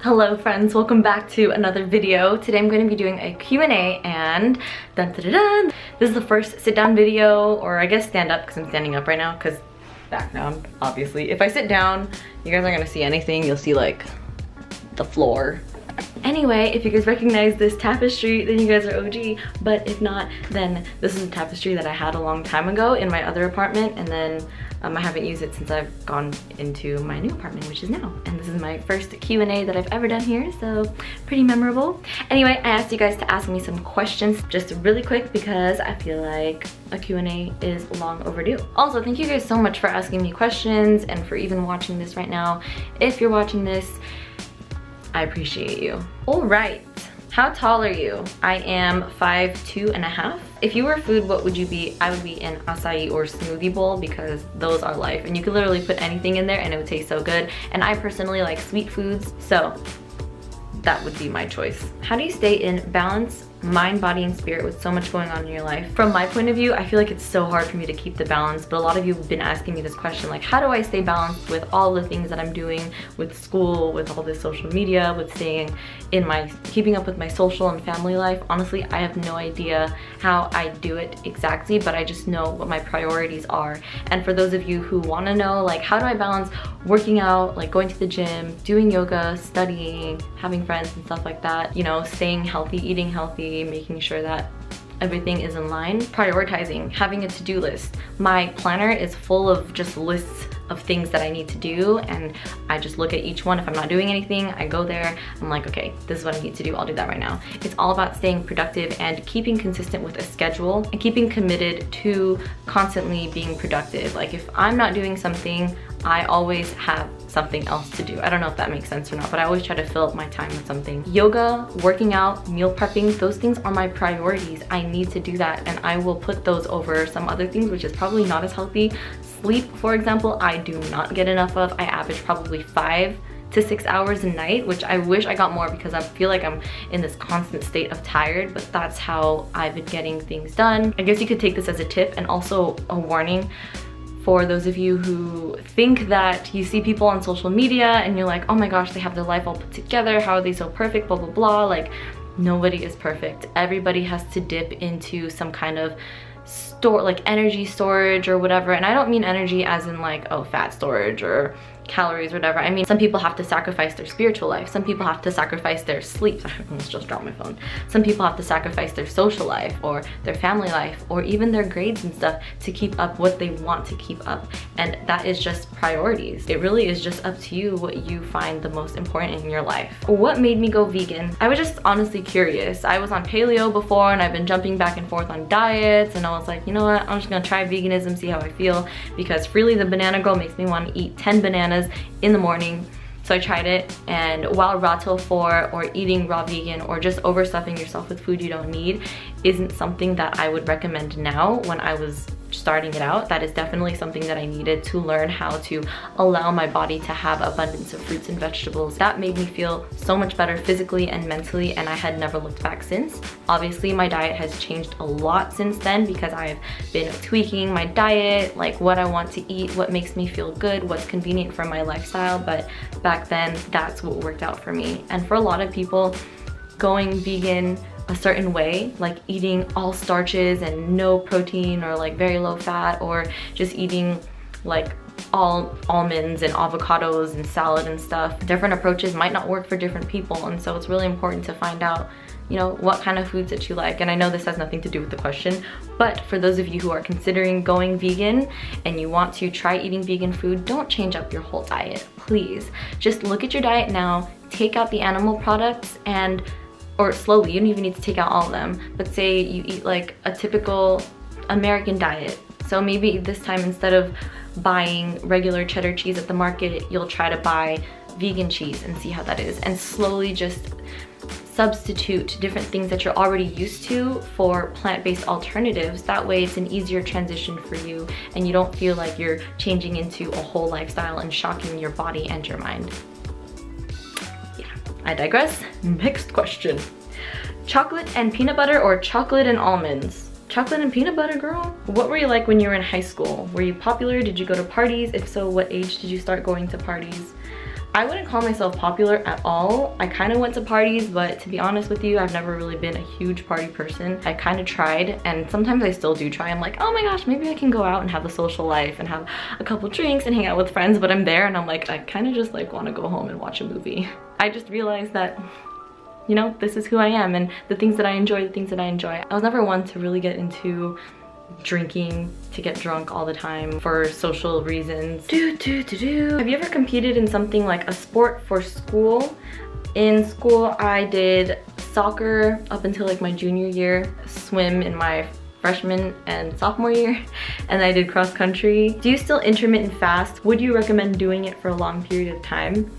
Hello friends, welcome back to another video. Today I'm going to be doing a Q&A and dun, dun, dun, dun. This is the first sit down video, or I guess stand up because I'm standing up right now because background, obviously. If I sit down, you guys aren't going to see anything. You'll see like the floor. Anyway, if you guys recognize this tapestry, then you guys are OG, but if not, then this is a tapestry that I had a long time ago in my other apartment, and then I haven't used it since I've gone into my new apartment, which is now. And this is my first Q&A that I've ever done here, so pretty memorable. Anyway, I asked you guys to ask me some questions just really quick because I feel like a Q&A is long overdue. Also, thank you guys so much for asking me questions and for even watching this right now. If you're watching this, I appreciate you. All right, how tall are you? I am 5'2½". If you were food, what would you be? I would be an acai or smoothie bowl because those are life. And you could literally put anything in there and it would taste so good. And I personally like sweet foods, so that would be my choice. How do you stay in balance, mind, body, and spirit with so much going on in your life? From my point of view, I feel like it's so hard for me to keep the balance, but a lot of you have been asking me this question, like, how do I stay balanced with all the things that I'm doing with school, with all this social media, with staying in keeping up with my social and family life? Honestly, I have no idea how I do it exactly, but I just know what my priorities are. And for those of you who want to know, like, how do I balance working out, like going to the gym, doing yoga, studying, having friends and stuff like that, you know, staying healthy, eating healthy, making sure that everything is in line, prioritizing, having a to-do list. My planner is full of just lists of things that I need to do, and I just look at each one. If I'm not doing anything, I go there, I'm like, okay, this is what I need to do, I'll do that right now. It's all about staying productive and keeping consistent with a schedule and keeping committed to constantly being productive. Like if I'm not doing something, I always have something else to do. I don't know if that makes sense or not, but I always try to fill up my time with something. Yoga, working out, meal prepping, those things are my priorities. I need to do that, and I will put those over some other things, which is probably not as healthy. Sleep, for example, I do not get enough of. I average probably 5 to 6 hours a night, which I wish I got more because I feel like I'm in this constant state of tired, but that's how I've been getting things done. I guess you could take this as a tip and also a warning for those of you who think that you see people on social media and you're like, oh my gosh, they have their life all put together, how are they so perfect, blah, blah, blah. Like, nobody is perfect. Everybody has to dip into some kind of like energy storage or whatever. And I don't mean energy as in like, oh, fat storage or calories or whatever. I mean, some people have to sacrifice their spiritual life. Some people have to sacrifice their sleep. I almost just dropped my phone. Some people have to sacrifice their social life or their family life or even their grades and stuff to keep up what they want to keep up. And that is just priorities. It really is just up to you what you find the most important in your life. What made me go vegan? I was just honestly curious. I was on paleo before and I've been jumping back and forth on diets, and I was like, you know what? I'm just gonna try veganism, see how I feel, because Freely the Banana Girl makes me want to eat 10 bananas in the morning. So I tried it, and while raw tofu or eating raw vegan or just overstuffing yourself with food you don't need isn't something that I would recommend now, when I was starting it out, that is definitely something that I needed to learn how to allow my body to have abundance of fruits and vegetables. That made me feel so much better physically and mentally, and I had never looked back since. Obviously, my diet has changed a lot since then because I've been tweaking my diet, like what I want to eat, what makes me feel good, what's convenient for my lifestyle. But back then, that's what worked out for me. And for a lot of people, going vegan a certain way, like eating all starches and no protein or like very low fat, or just eating like all almonds and avocados and salad and stuff. Different approaches might not work for different people, and so it's really important to find out, you know, what kind of foods that you like. And I know this has nothing to do with the question, but for those of you who are considering going vegan and you want to try eating vegan food, don't change up your whole diet, please. Just look at your diet now, take out the animal products, and or slowly, you don't even need to take out all of them, but say you eat like a typical American diet. So maybe this time, instead of buying regular cheddar cheese at the market, you'll try to buy vegan cheese and see how that is, and slowly just substitute different things that you're already used to for plant-based alternatives. That way it's an easier transition for you and you don't feel like you're changing into a whole lifestyle and shocking your body and your mind. I digress. Next question. Chocolate and peanut butter or chocolate and almonds? Chocolate and peanut butter, girl? What were you like when you were in high school? Were you popular? Did you go to parties? If so, what age did you start going to parties? I wouldn't call myself popular at all. I kind of went to parties, but to be honest with you, I've never really been a huge party person. I kind of tried, and sometimes I still do try. I'm like, oh my gosh, maybe I can go out and have a social life and have a couple drinks and hang out with friends, but I'm there and I'm like, I kind of just like want to go home and watch a movie. I just realized that, you know, this is who I am, and the things that I enjoy, the things that I enjoy. I was never one to really get into drinking to get drunk all the time for social reasons. Have you ever competed in something like a sport for school? In school, I did soccer up until like my junior year, swim in my freshman and sophomore year, and I did cross country. Do you still intermittent fast? Would you recommend doing it for a long period of time?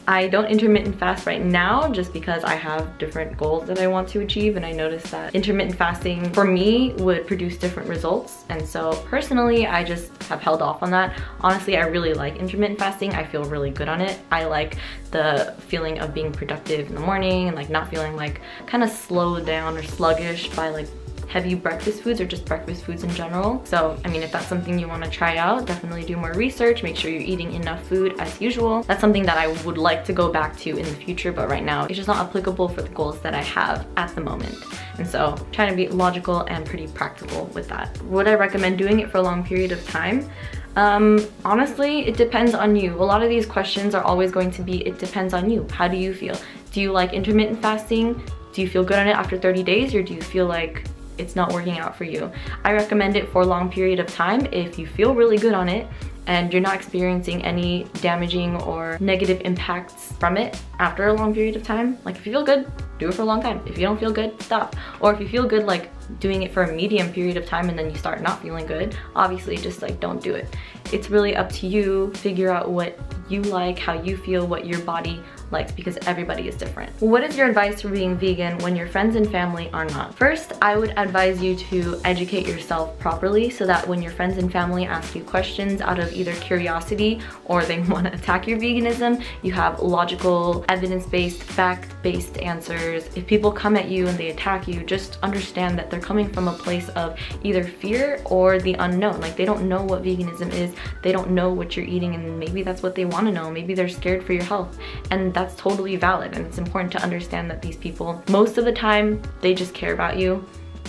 I don't intermittent fast right now just because I have different goals that I want to achieve, and I noticed that intermittent fasting for me would produce different results, and so personally I just have held off on that. Honestly, I really like intermittent fasting. I feel really good on it. I like the feeling of being productive in the morning and like not feeling like kind of slowed down or sluggish by like heavy breakfast foods or just breakfast foods in general. So I mean, if that's something you want to try out, definitely do more research, make sure you're eating enough food as usual. That's something that I would like to go back to in the future, but right now it's just not applicable for the goals that I have at the moment. And so trying to be logical and pretty practical with that. Would I recommend doing it for a long period of time? Honestly, it depends on you. A lot of these questions are always going to be, it depends on you. How do you feel? Do you like intermittent fasting? Do you feel good on it after 30 days, or do you feel like it's not working out for you? I recommend it for a long period of time if you feel really good on it and you're not experiencing any damaging or negative impacts from it after a long period of time. Like if you feel good, do it for a long time. If you don't feel good, stop. Or if you feel good like doing it for a medium period of time and then you start not feeling good, obviously just like don't do it. It's really up to you. Figure out what you like, how you feel, what your body likes, because everybody is different. What is your advice for being vegan when your friends and family are not? First, I would advise you to educate yourself properly so that when your friends and family ask you questions out of either curiosity or they want to attack your veganism, you have logical, evidence-based, fact-based answers. If people come at you and they attack you, just understand that they're coming from a place of either fear or the unknown. Like they don't know what veganism is, they don't know what you're eating, and maybe that's what they want to know. Maybe they're scared for your health, and that's totally valid. And it's important to understand that these people, most of the time, they just care about you.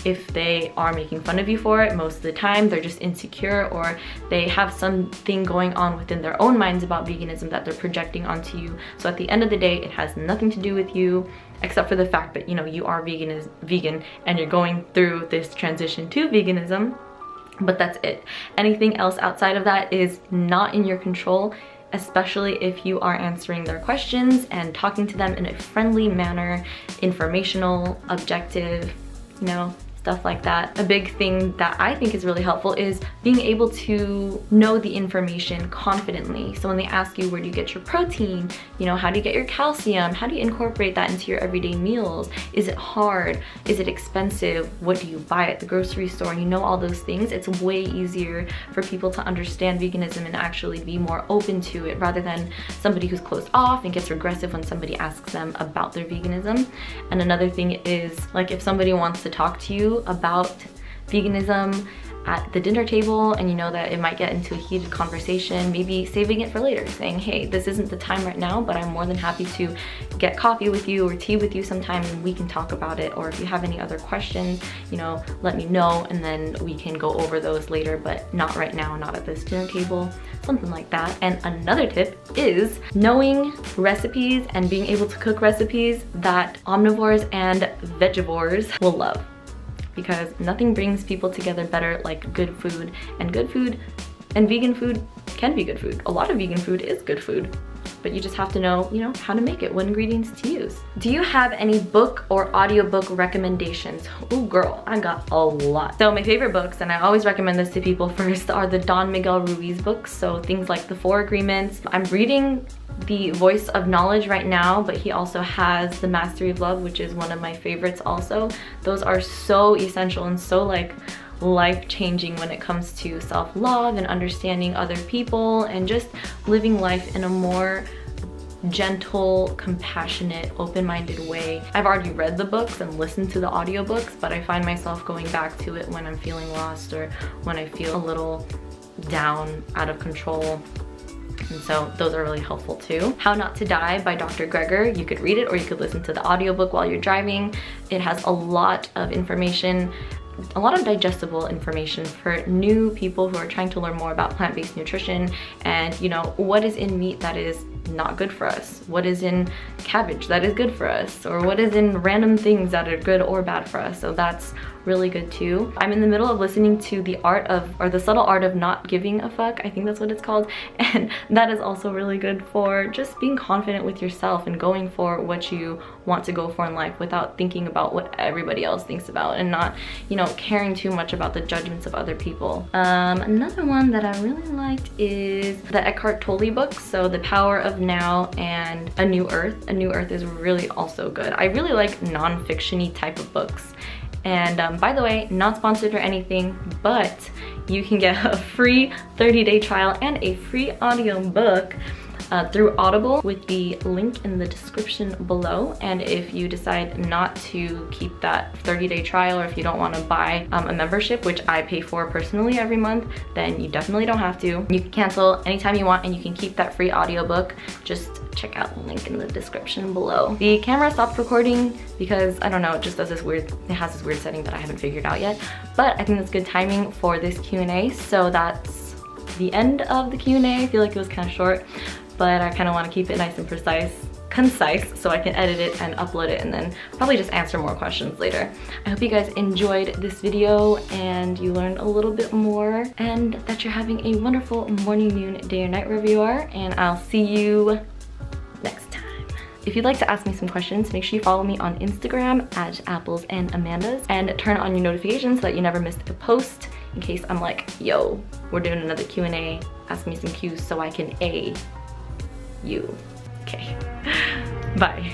If they are making fun of you for it, most of the time they're just insecure, or they have something going on within their own minds about veganism that they're projecting onto you. So at the end of the day, it has nothing to do with you, except for the fact that, you know, you are vegan and you're going through this transition to veganism, but that's it. Anything else outside of that is not in your control, especially if you are answering their questions and talking to them in a friendly manner, informational, objective, you know, stuff like that. A big thing that I think is really helpful is being able to know the information confidently. So when they ask you, where do you get your protein? You know, how do you get your calcium? How do you incorporate that into your everyday meals? Is it hard? Is it expensive? What do you buy at the grocery store? And you know all those things. It's way easier for people to understand veganism and actually be more open to it, rather than somebody who's closed off and gets aggressive when somebody asks them about their veganism. And another thing is, like, if somebody wants to talk to you about veganism at the dinner table and you know that it might get into a heated conversation, maybe saving it for later, saying, hey, this isn't the time right now, but I'm more than happy to get coffee with you or tea with you sometime and we can talk about it. Or if you have any other questions, you know, let me know and then we can go over those later, but not right now, not at this dinner table, something like that. And another tip is knowing recipes and being able to cook recipes that omnivores and vegivores will love, because nothing brings people together better like good food. And good food and vegan food can be good food. A lot of vegan food is good food, but you just have to know, you know, how to make it, what ingredients to use. Do you have any book or audiobook recommendations? Oh girl, I got a lot. So my favorite books, and I always recommend this to people first, are the Don Miguel Ruiz books. So things like The Four Agreements. I'm reading The Voice of Knowledge right now, but he also has The Mastery of Love, which is one of my favorites also. Those are so essential and so like life-changing when it comes to self-love and understanding other people and just living life in a more gentle, compassionate, open-minded way. I've already read the books and listened to the audiobooks, but I find myself going back to it when I'm feeling lost or when I feel a little down, out of control. And so those are really helpful too. How Not to Die by Dr. Greger. You could read it or you could listen to the audiobook while you're driving. It has a lot of information, a lot of digestible information for new people who are trying to learn more about plant-based nutrition and, you know, what is in meat that is not good for us, what is in cabbage that is good for us, or what is in random things that are good or bad for us. So that's really good too. I'm in the middle of listening to The Subtle Art of Not Giving a Fuck, I think that's what it's called, and that is also really good for just being confident with yourself and going for what you want to go for in life without thinking about what everybody else thinks about, and not, you know, caring too much about the judgments of other people. Another one that I really liked is the Eckhart Tolle books, so The Power of Now and A New Earth. A New Earth is really also good. I really like non-fiction-y type of books. And by the way, not sponsored or anything, but you can get a free 30-day trial and a free audiobook through Audible with the link in the description below. And if you decide not to keep that 30-day trial, or if you don't want to buy a membership, which I pay for personally every month, then you definitely don't have to. You can cancel anytime you want and you can keep that free audiobook. Just check out the link in the description below. The camera stopped recording because, I don't know, it just does this weird, it has this weird setting that I haven't figured out yet. But I think that's good timing for this Q&A. So that's the end of the Q&A. I feel like it was kind of short, but I kind of want to keep it nice and concise so I can edit it and upload it and then probably just answer more questions later. I hope you guys enjoyed this video and you learned a little bit more, and that you're having a wonderful morning, noon, day, or night wherever you are, and I'll see you next time. If you'd like to ask me some questions, make sure you follow me on Instagram at @applesandAmandas and turn on your notifications so that you never miss a post, in case I'm like, yo, we're doing another Q&A, ask me some Q's so I can A you. Okay, bye.